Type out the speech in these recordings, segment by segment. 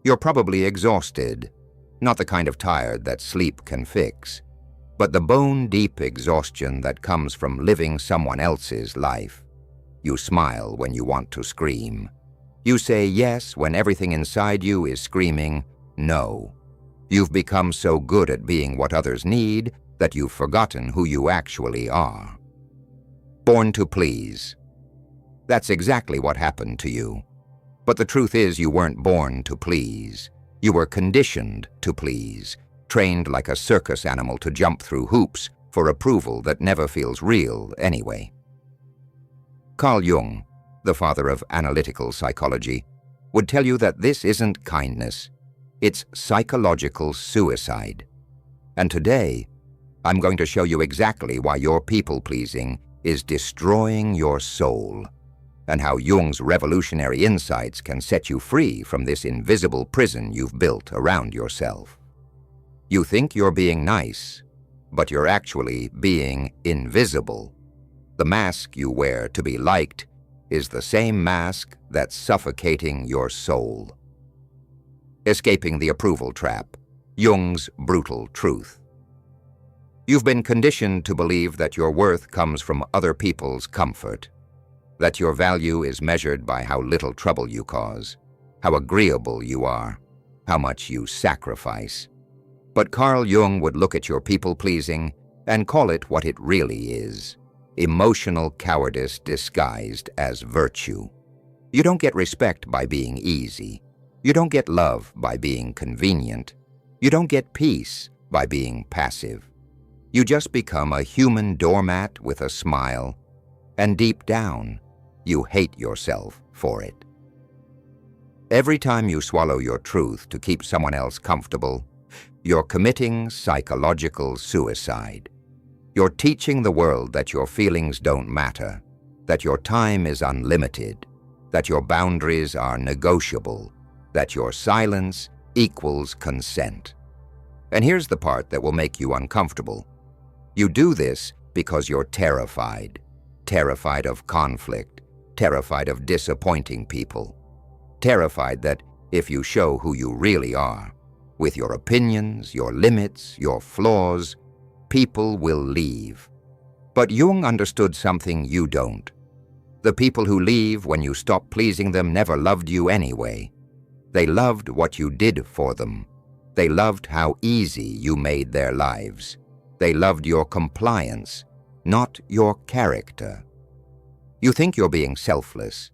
You're probably exhausted, not the kind of tired that sleep can fix, but the bone-deep exhaustion that comes from living someone else's life. You smile when you want to scream. You say yes when everything inside you is screaming no. You've become so good at being what others need that you've forgotten who you actually are. Born to please. That's exactly what happened to you. But the truth is, you weren't born to please. You were conditioned to please, trained like a circus animal to jump through hoops for approval that never feels real anyway. Carl Jung, the father of analytical psychology, would tell you that this isn't kindness. It's psychological suicide. And today, I'm going to show you exactly why your people-pleasing is destroying your soul, and how Jung's revolutionary insights can set you free from this invisible prison you've built around yourself. You think you're being nice, but you're actually being invisible. The mask you wear to be liked is the same mask that's suffocating your soul. Escaping the approval trap, Jung's brutal truth. You've been conditioned to believe that your worth comes from other people's comfort, that your value is measured by how little trouble you cause, how agreeable you are, how much you sacrifice. But Carl Jung would look at your people-pleasing and call it what it really is: emotional cowardice disguised as virtue. You don't get respect by being easy. You don't get love by being convenient. You don't get peace by being passive. You just become a human doormat with a smile, and deep down, you hate yourself for it. Every time you swallow your truth to keep someone else comfortable, you're committing psychological suicide. You're teaching the world that your feelings don't matter, that your time is unlimited, that your boundaries are negotiable, that your silence equals consent. And here's the part that will make you uncomfortable. You do this because you're terrified. Terrified of conflict, terrified of disappointing people, terrified that if you show who you really are, with your opinions, your limits, your flaws, people will leave. But Jung understood something you don't. The people who leave when you stop pleasing them never loved you anyway. They loved what you did for them. They loved how easy you made their lives. They loved your compliance, not your character. You think you're being selfless,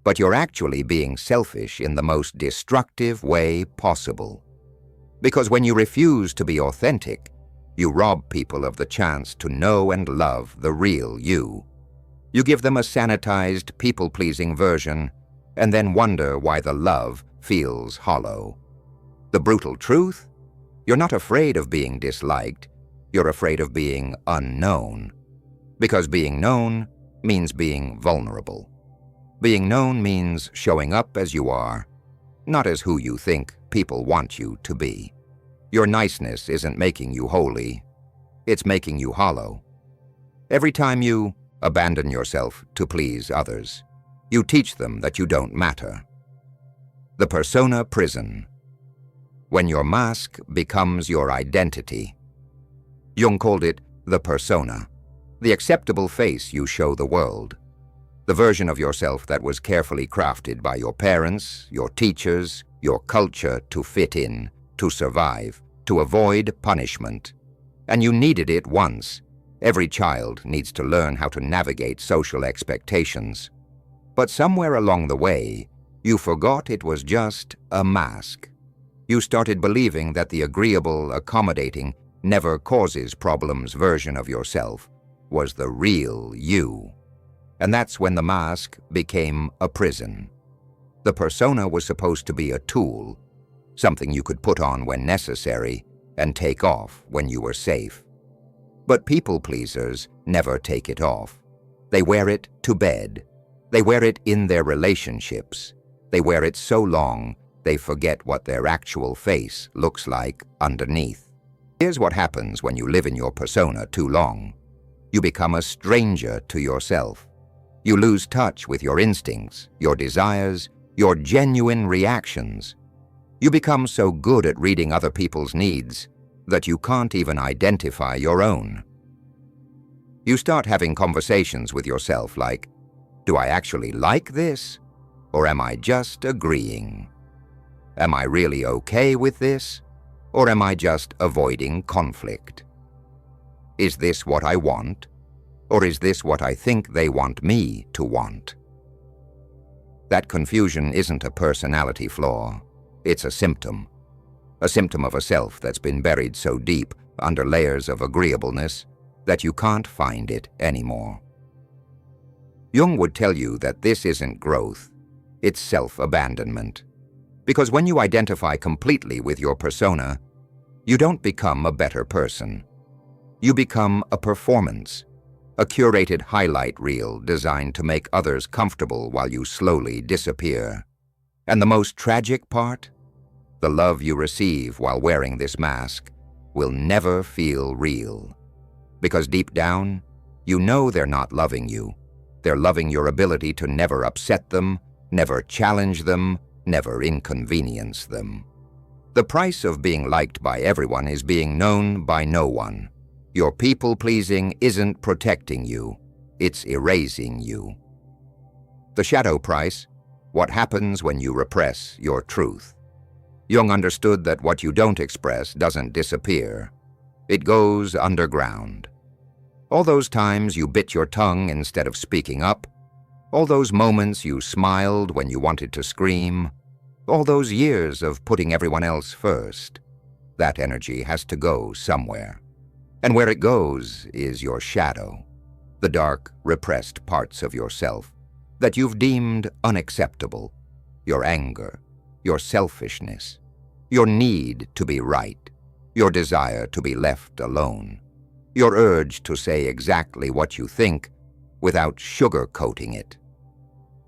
but you're actually being selfish in the most destructive way possible. Because when you refuse to be authentic, you rob people of the chance to know and love the real you. You give them a sanitized, people-pleasing version, and then wonder why the love feels hollow. The brutal truth? You're not afraid of being disliked. You're afraid of being unknown. Because being known means being vulnerable. Being known means showing up as you are, not as who you think people want you to be. Your niceness isn't making you holy, it's making you hollow. Every time you abandon yourself to please others, you teach them that you don't matter. The persona prison. When your mask becomes your identity. Jung called it the persona, the acceptable face you show the world, the version of yourself that was carefully crafted by your parents, your teachers, your culture to fit in, to survive, to avoid punishment. And you needed it once. Every child needs to learn how to navigate social expectations. But somewhere along the way, you forgot it was just a mask. You started believing that the agreeable, accommodating, never causes problems version of yourself was the real you. And that's when the mask became a prison. The persona was supposed to be a tool, something you could put on when necessary and take off when you were safe. But people-pleasers never take it off. They wear it to bed. They wear it in their relationships. They wear it so long they forget what their actual face looks like underneath. Here's what happens when you live in your persona too long. You become a stranger to yourself. You lose touch with your instincts, your desires, your genuine reactions. You become so good at reading other people's needs that you can't even identify your own. You start having conversations with yourself like, do I actually like this? Or am I just agreeing? Am I really okay with this? Or am I just avoiding conflict? Is this what I want? Or is this what I think they want me to want? That confusion isn't a personality flaw. It's a symptom of a self that's been buried so deep under layers of agreeableness that you can't find it anymore. Jung would tell you that this isn't growth, it's self-abandonment. Because when you identify completely with your persona, you don't become a better person. You become a performance, a curated highlight reel designed to make others comfortable while you slowly disappear. And the most tragic part? The love you receive while wearing this mask will never feel real. Because deep down, you know they're not loving you. They're loving your ability to never upset them, never challenge them, never inconvenience them. The price of being liked by everyone is being known by no one. Your people-pleasing isn't protecting you, it's erasing you. The shadow price, what happens when you repress your truth. Jung understood that what you don't express doesn't disappear. It goes underground. All those times you bit your tongue instead of speaking up, all those moments you smiled when you wanted to scream, all those years of putting everyone else first, that energy has to go somewhere. And where it goes is your shadow, the dark, repressed parts of yourself that you've deemed unacceptable, your anger, your selfishness, your need to be right, your desire to be left alone, your urge to say exactly what you think without sugarcoating it.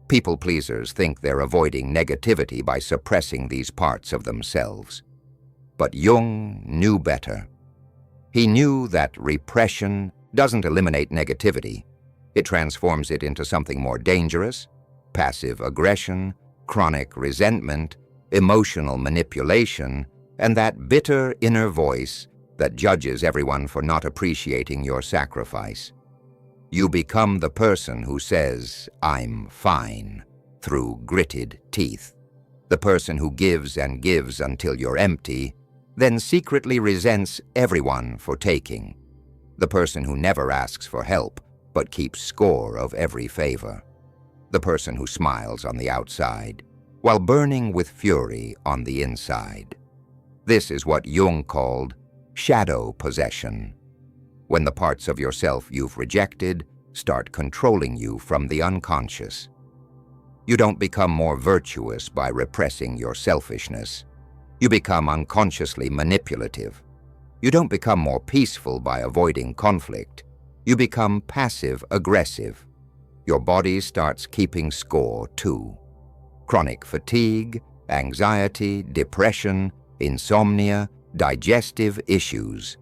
People-pleasers think they're avoiding negativity by suppressing these parts of themselves. But Jung knew better. He knew that repression doesn't eliminate negativity. It transforms it into something more dangerous: passive aggression, chronic resentment, emotional manipulation, and that bitter inner voice that judges everyone for not appreciating your sacrifice. You become the person who says, "I'm fine," through gritted teeth. The person who gives and gives until you're empty, then secretly resents everyone for taking. The person who never asks for help, but keeps score of every favor. The person who smiles on the outside, while burning with fury on the inside. This is what Jung called shadow possession, when the parts of yourself you've rejected start controlling you from the unconscious. You don't become more virtuous by repressing your selfishness. You become unconsciously manipulative. You don't become more peaceful by avoiding conflict. You become passive-aggressive. Your body starts keeping score too. Chronic fatigue, anxiety, depression, insomnia, digestive issues.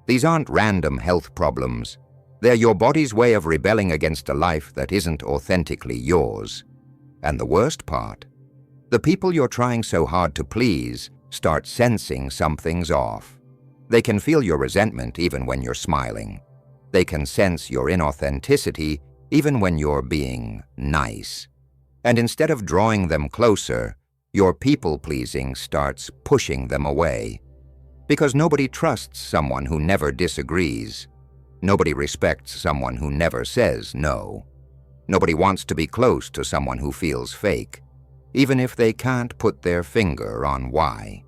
These aren't random health problems. They're your body's way of rebelling against a life that isn't authentically yours. And the worst part, the people you're trying so hard to please start sensing something's off. They can feel your resentment even when you're smiling. They can sense your inauthenticity even when you're being nice. And instead of drawing them closer, your people-pleasing starts pushing them away. Because nobody trusts someone who never disagrees. Nobody respects someone who never says no. Nobody wants to be close to someone who feels fake, even if they can't put their finger on why.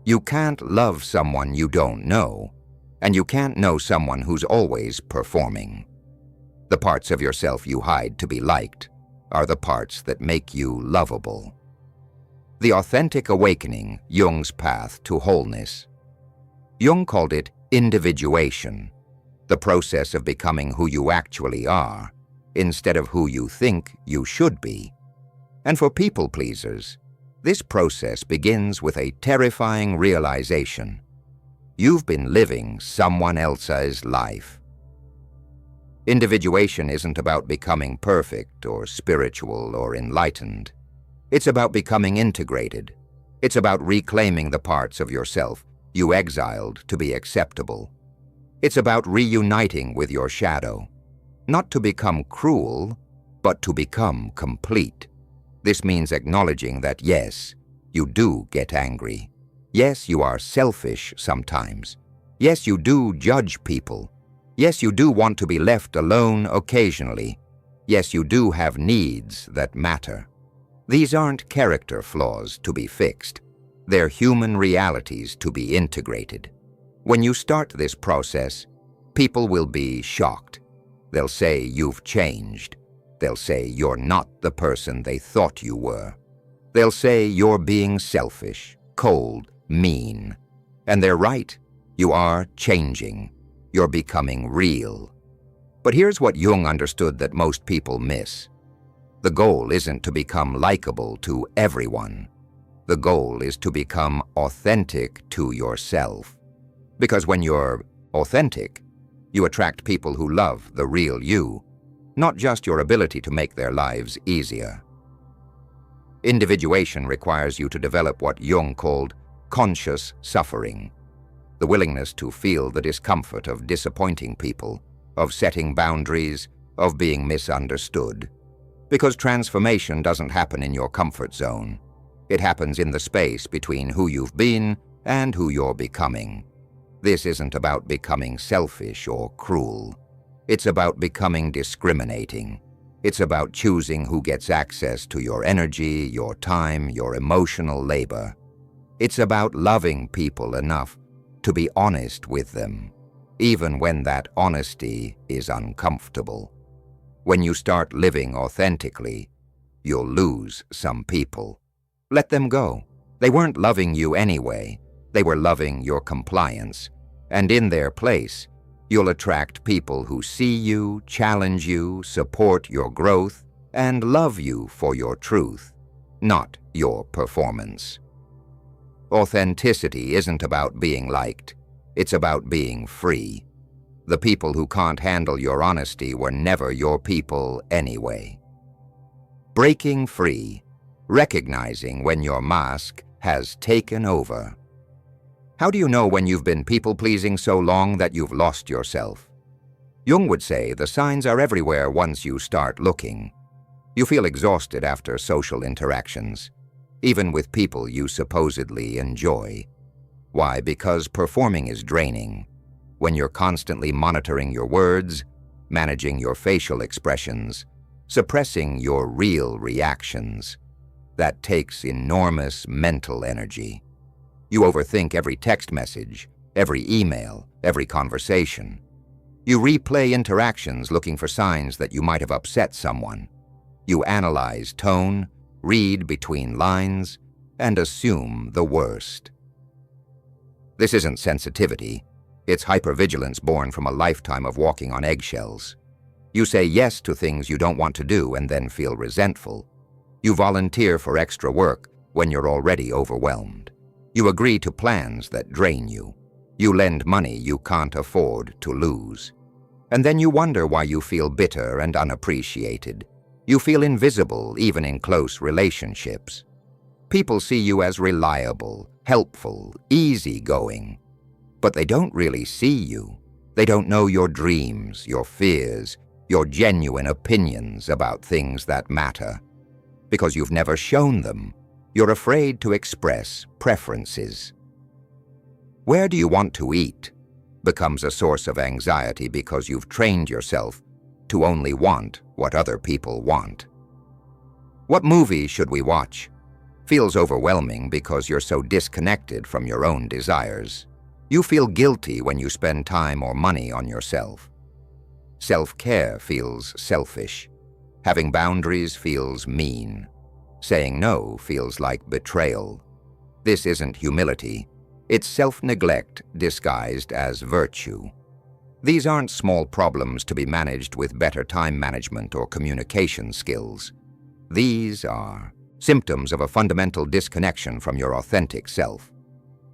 You can't love someone you don't know, and you can't know someone who's always performing. The parts of yourself you hide to be liked are the parts that make you lovable. The authentic awakening, Jung's path to wholeness. Jung called it individuation, the process of becoming who you actually are, instead of who you think you should be. And for people-pleasers, this process begins with a terrifying realization. You've been living someone else's life. Individuation isn't about becoming perfect or spiritual or enlightened. It's about becoming integrated. It's about reclaiming the parts of yourself you exiled to be acceptable. It's about reuniting with your shadow, not to become cruel, but to become complete. This means acknowledging that yes, you do get angry. Yes, you are selfish sometimes. Yes, you do judge people. Yes, you do want to be left alone occasionally. Yes, you do have needs that matter. These aren't character flaws to be fixed. They're human realities to be integrated. When you start this process, people will be shocked. They'll say you've changed. They'll say you're not the person they thought you were. They'll say you're being selfish, cold, mean. And they're right. You are changing. You're becoming real. But here's what Jung understood that most people miss. The goal isn't to become likable to everyone. The goal is to become authentic to yourself. Because when you're authentic, you attract people who love the real you, not just your ability to make their lives easier. Individuation requires you to develop what Jung called conscious suffering, the willingness to feel the discomfort of disappointing people, of setting boundaries, of being misunderstood. Because transformation doesn't happen in your comfort zone. It happens in the space between who you've been and who you're becoming. This isn't about becoming selfish or cruel. It's about becoming discriminating. It's about choosing who gets access to your energy, your time, your emotional labor. It's about loving people enough to be honest with them, even when that honesty is uncomfortable. When you start living authentically, you'll lose some people. Let them go. They weren't loving you anyway. They were loving your compliance. And in their place, you'll attract people who see you, challenge you, support your growth, and love you for your truth, not your performance. Authenticity isn't about being liked. It's about being free. The people who can't handle your honesty were never your people anyway. Breaking free. Recognizing when your mask has taken over. How do you know when you've been people-pleasing so long that you've lost yourself? Jung would say the signs are everywhere once you start looking. You feel exhausted after social interactions, even with people you supposedly enjoy. Why? Because performing is draining. When you're constantly monitoring your words, managing your facial expressions, suppressing your real reactions, that takes enormous mental energy. You overthink every text message, every email, every conversation. You replay interactions looking for signs that you might have upset someone. You analyze tone, read between lines, and assume the worst. This isn't sensitivity. It's hypervigilance born from a lifetime of walking on eggshells. You say yes to things you don't want to do and then feel resentful. You volunteer for extra work when you're already overwhelmed. You agree to plans that drain you. You lend money you can't afford to lose. And then you wonder why you feel bitter and unappreciated. You feel invisible even in close relationships. People see you as reliable, helpful, easygoing. But they don't really see you. They don't know your dreams, your fears, your genuine opinions about things that matter. Because you've never shown them, you're afraid to express preferences. Where do you want to eat becomes a source of anxiety because you've trained yourself to only want what other people want. What movie should we watch? Feels overwhelming because you're so disconnected from your own desires. You feel guilty when you spend time or money on yourself. Self-care feels selfish. Having boundaries feels mean. Saying no feels like betrayal. This isn't humility. It's self-neglect disguised as virtue. These aren't small problems to be managed with better time management or communication skills. These are symptoms of a fundamental disconnection from your authentic self.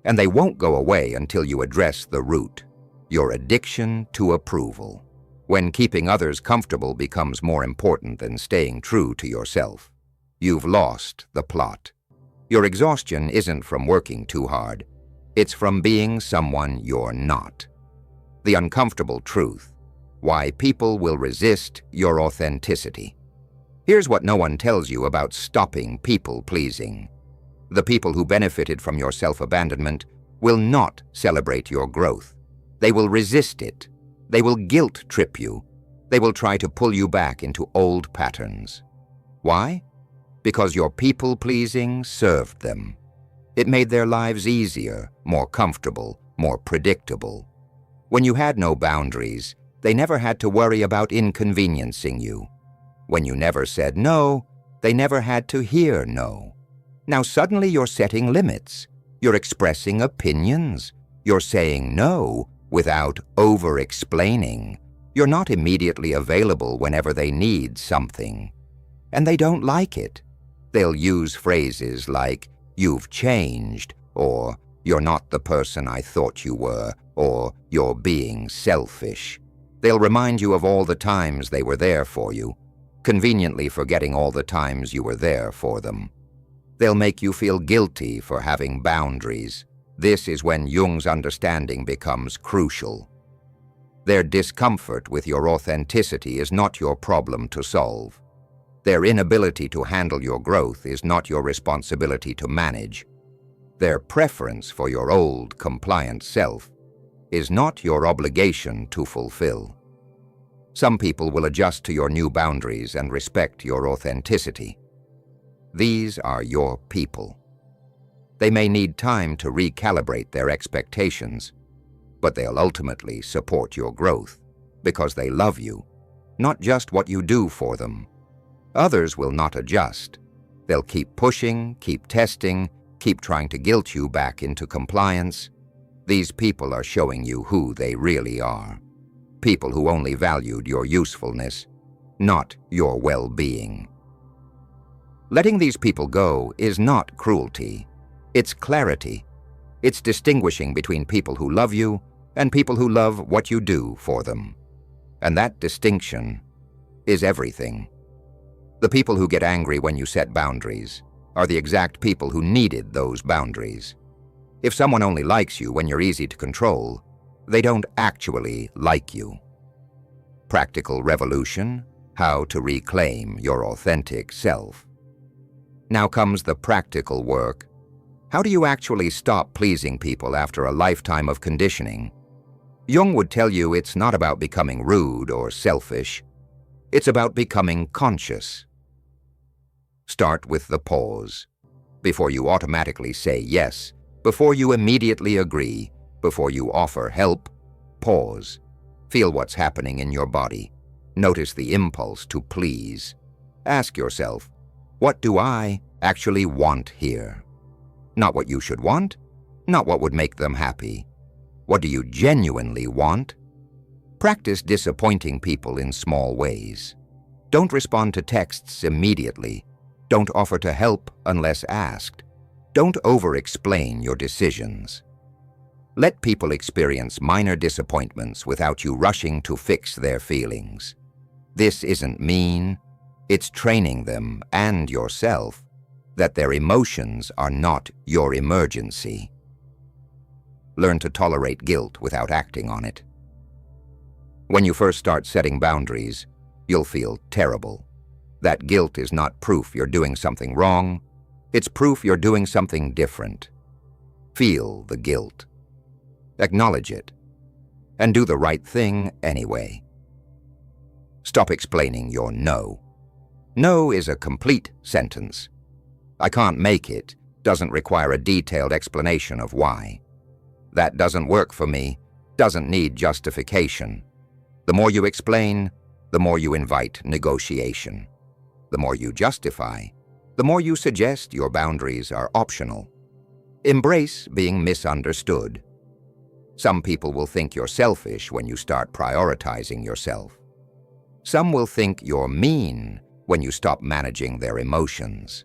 And they won't go away until you address the root, your addiction to approval. When keeping others comfortable becomes more important than staying true to yourself, you've lost the plot. Your exhaustion isn't from working too hard. It's from being someone you're not. The uncomfortable truth: why people will resist your authenticity. Here's what no one tells you about stopping people-pleasing. The people who benefited from your self-abandonment will not celebrate your growth. They will resist it. They will guilt-trip you. They will try to pull you back into old patterns. Why? Because your people-pleasing served them. It made their lives easier, more comfortable, more predictable. When you had no boundaries, they never had to worry about inconveniencing you. When you never said no, they never had to hear no. Now suddenly you're setting limits. You're expressing opinions. You're saying no without over-explaining. You're not immediately available whenever they need something. And they don't like it. They'll use phrases like, "You've changed," or "You're not the person I thought you were," or "You're being selfish." They'll remind you of all the times they were there for you, conveniently forgetting all the times you were there for them. They'll make you feel guilty for having boundaries. This is when Jung's understanding becomes crucial. Their discomfort with your authenticity is not your problem to solve. Their inability to handle your growth is not your responsibility to manage. Their preference for your old, compliant self is not your obligation to fulfill. Some people will adjust to your new boundaries and respect your authenticity. These are your people. They may need time to recalibrate their expectations, but they'll ultimately support your growth because they love you, not just what you do for them. Others will not adjust. They'll keep pushing, keep testing, keep trying to guilt you back into compliance. These people are showing you who they really are. People who only valued your usefulness, not your well-being. Letting these people go is not cruelty. It's clarity. It's distinguishing between people who love you and people who love what you do for them. And that distinction is everything. The people who get angry when you set boundaries are the exact people who needed those boundaries. If someone only likes you when you're easy to control, they don't actually like you. Practical revolution: how to reclaim your authentic self. Now comes the practical work. How do you actually stop pleasing people after a lifetime of conditioning? Jung would tell you it's not about becoming rude or selfish. It's about becoming conscious. Start with the pause. Before you automatically say yes, before you immediately agree, before you offer help, pause. Feel what's happening in your body. Notice the impulse to please. Ask yourself, what do I actually want here? Not what you should want, not what would make them happy. What do you genuinely want? Practice disappointing people in small ways. Don't respond to texts immediately. Don't offer to help unless asked. Don't over-explain your decisions. Let people experience minor disappointments without you rushing to fix their feelings. This isn't mean. It's training them and yourself that their emotions are not your emergency. Learn to tolerate guilt without acting on it. When you first start setting boundaries, you'll feel terrible. That guilt is not proof you're doing something wrong. It's proof you're doing something different. Feel the guilt. Acknowledge it. And do the right thing anyway. Stop explaining your no. No is a complete sentence. I can't make it doesn't require a detailed explanation of why. That doesn't work for me, doesn't need justification. The more you explain, the more you invite negotiation. The more you justify, the more you suggest your boundaries are optional. Embrace being misunderstood. Some people will think you're selfish when you start prioritizing yourself. Some will think you're mean when you stop managing their emotions.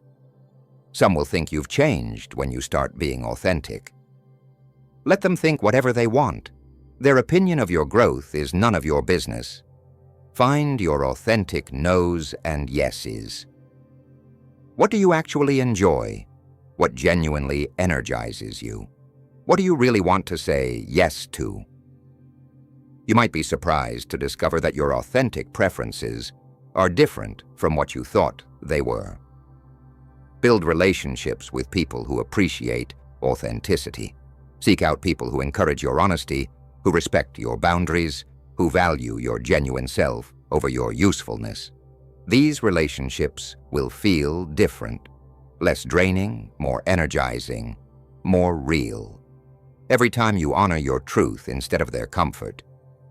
Some will think you've changed when you start being authentic. Let them think whatever they want. Their opinion of your growth is none of your business. Find your authentic no's and yeses. What do you actually enjoy? What genuinely energizes you? What do you really want to say yes to? You might be surprised to discover that your authentic preferences are different from what you thought they were. Build relationships with people who appreciate authenticity. Seek out people who encourage your honesty, who respect your boundaries, who value your genuine self over your usefulness. These relationships will feel different, less draining, more energizing, more real. Every time you honor your truth instead of their comfort,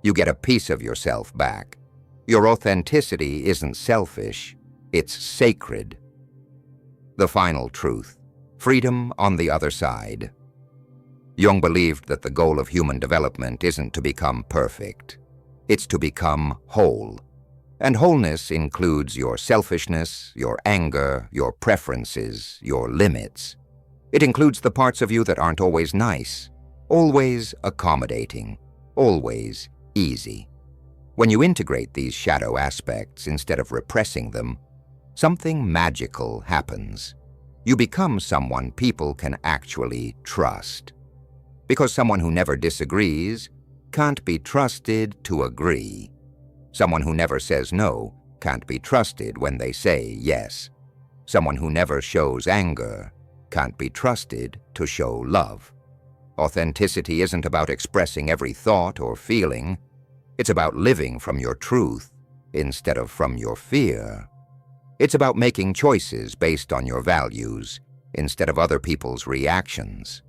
you get a piece of yourself back. Your authenticity isn't selfish, it's sacred. The final truth: freedom on the other side. Jung believed that the goal of human development isn't to become perfect. It's to become whole. And wholeness includes your selfishness, your anger, your preferences, your limits. It includes the parts of you that aren't always nice, always accommodating, always easy. When you integrate these shadow aspects instead of repressing them, something magical happens. You become someone people can actually trust. Because someone who never disagrees can't be trusted to agree. Someone who never says no can't be trusted when they say yes. Someone who never shows anger can't be trusted to show love. Authenticity isn't about expressing every thought or feeling. It's about living from your truth instead of from your fear. It's about making choices based on your values instead of other people's reactions.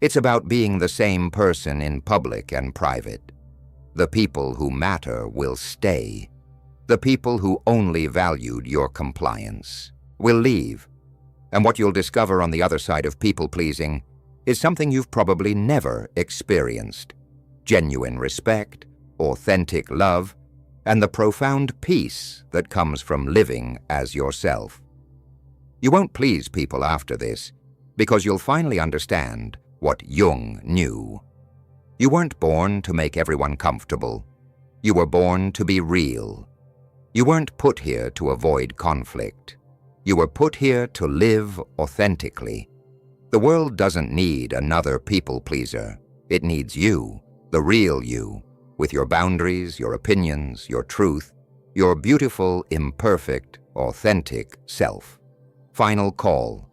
It's about being the same person in public and private. The people who matter will stay. The people who only valued your compliance will leave. And what you'll discover on the other side of people-pleasing is something you've probably never experienced: genuine respect, authentic love, and the profound peace that comes from living as yourself. You won't please people after this because you'll finally understand what Jung knew. You weren't born to make everyone comfortable. You were born to be real. You weren't put here to avoid conflict. You were put here to live authentically. The world doesn't need another people-pleaser. It needs you, the real you, with your boundaries, your opinions, your truth, your beautiful, imperfect, authentic self. Final call.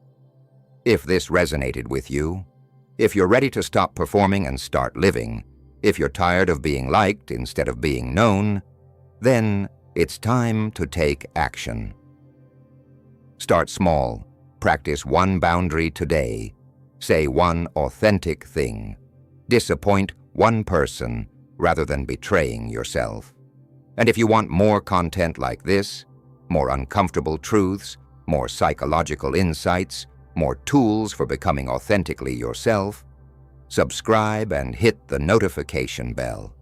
If this resonated with you, if you're ready to stop performing and start living, if you're tired of being liked instead of being known, then it's time to take action. Start small. Practice one boundary today. Say one authentic thing. Disappoint one person rather than betraying yourself. And if you want more content like this, more uncomfortable truths, more psychological insights, more tools for becoming authentically yourself, subscribe and hit the notification bell.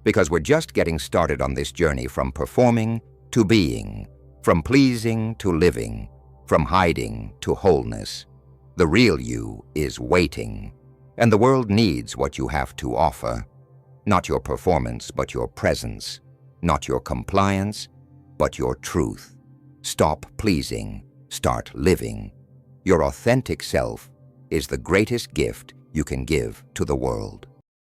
Because we're just getting started on this journey from performing to being, from pleasing to living, from hiding to wholeness. The real you is waiting, and the world needs what you have to offer. Not your performance, but your presence. Not your compliance, but your truth. Stop pleasing. Start living. Your authentic self is the greatest gift you can give to the world.